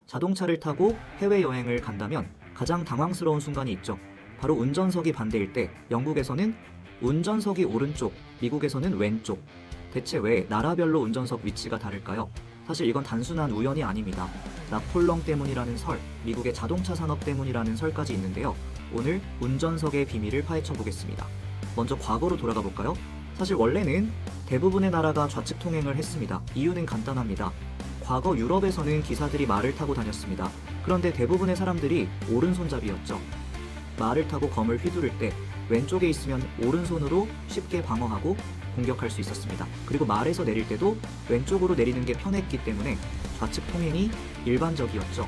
자동차를 타고 해외여행을 간다면 가장 당황스러운 순간이 있죠. 바로 운전석이 반대일 때 영국에서는 운전석이 오른쪽, 미국에서는 왼쪽. 대체 왜 나라별로 운전석 위치가 다를까요? 사실 이건 단순한 우연이 아닙니다. 나폴령 때문이라는 설, 미국의 자동차 산업 때문이라는 설까지 있는데요. 오늘 운전석의 비밀을 파헤쳐 보겠습니다. 먼저 과거로 돌아가 볼까요? 사실 원래는 대부분의 나라가 좌측 통행을 했습니다. 이유는 간단합니다. 과거 유럽에서는 기사들이 말을 타고 다녔습니다. 그런데 대부분의 사람들이 오른손잡이였죠. 말을 타고 검을 휘두를 때 왼쪽에 있으면 오른손으로 쉽게 방어하고 공격할 수 있었습니다. 그리고 말에서 내릴 때도 왼쪽으로 내리는 게 편했기 때문에 좌측 통행이 일반적이었죠.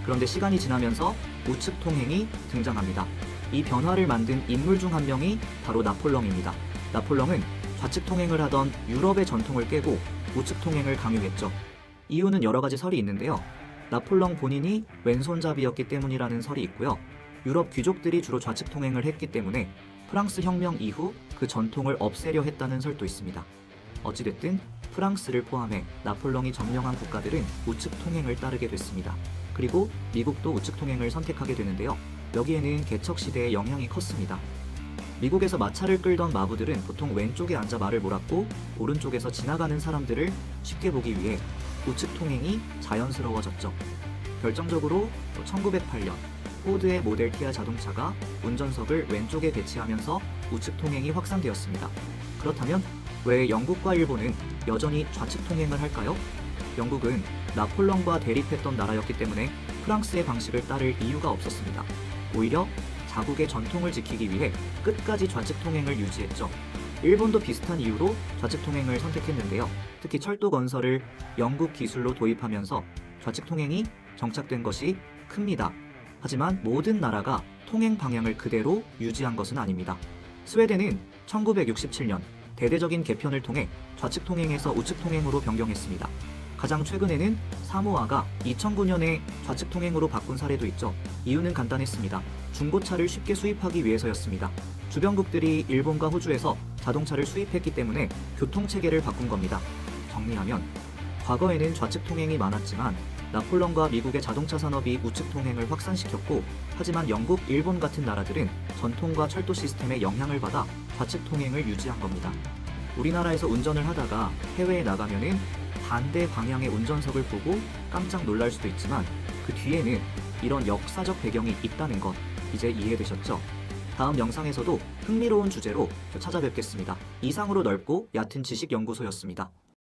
그런데 시간이 지나면서 우측 통행이 등장합니다. 이 변화를 만든 인물 중 한 명이 바로 나폴령입니다. 나폴령은 좌측 통행을 하던 유럽의 전통을 깨고 우측 통행을 강요했죠. 이유는 여러 가지 설이 있는데요. 나폴령 본인이 왼손잡이였기 때문이라는 설이 있고요. 유럽 귀족들이 주로 좌측 통행을 했기 때문에 프랑스 혁명 이후 그 전통을 없애려 했다는 설도 있습니다. 어찌됐든 프랑스를 포함해 나폴령이 점령한 국가들은 우측 통행을 따르게 됐습니다. 그리고 미국도 우측 통행을 선택하게 되는데요. 여기에는 개척시대의 영향이 컸습니다. 미국에서 마차를 끌던 마부들은 보통 왼쪽에 앉아 말을 몰았고 오른쪽에서 지나가는 사람들을 쉽게 보기 위해 우측 통행이 자연스러워졌죠. 결정적으로 1908년 포드의 모델 티아 자동차가 운전석을 왼쪽에 배치하면서 우측 통행이 확산되었습니다. 그렇다면 왜 영국과 일본은 여전히 좌측 통행을 할까요? 영국은 나폴령과 대립했던 나라였기 때문에 프랑스의 방식을 따를 이유가 없었습니다. 오히려 자국의 전통을 지키기 위해 끝까지 좌측 통행을 유지했죠. 일본도 비슷한 이유로 좌측 통행을 선택했는데요. 특히 철도 건설을 영국 기술로 도입하면서 좌측 통행이 정착된 것이 큽니다. 하지만 모든 나라가 통행 방향을 그대로 유지한 것은 아닙니다. 스웨덴은 1967년 대대적인 개편을 통해 좌측 통행에서 우측 통행으로 변경했습니다. 가장 최근에는 사모아가 2009년에 좌측 통행으로 바꾼 사례도 있죠. 이유는 간단했습니다. 중고차를 쉽게 수입하기 위해서였습니다. 주변국들이 일본과 호주에서 자동차를 수입했기 때문에 교통체계를 바꾼 겁니다. 정리하면 과거에는 좌측 통행이 많았지만 나폴령과 미국의 자동차 산업이 우측 통행을 확산시켰고, 하지만 영국, 일본 같은 나라들은 전통과 철도 시스템의 영향을 받아 좌측 통행을 유지한 겁니다. 우리나라에서 운전을 하다가 해외에 나가면은 반대 방향의 운전석을 보고 깜짝 놀랄 수도 있지만 그 뒤에는 이런 역사적 배경이 있다는 것 이제 이해되셨죠? 다음 영상에서도 흥미로운 주제로 찾아뵙겠습니다. 이상으로 넓고 얕은 지식연구소였습니다.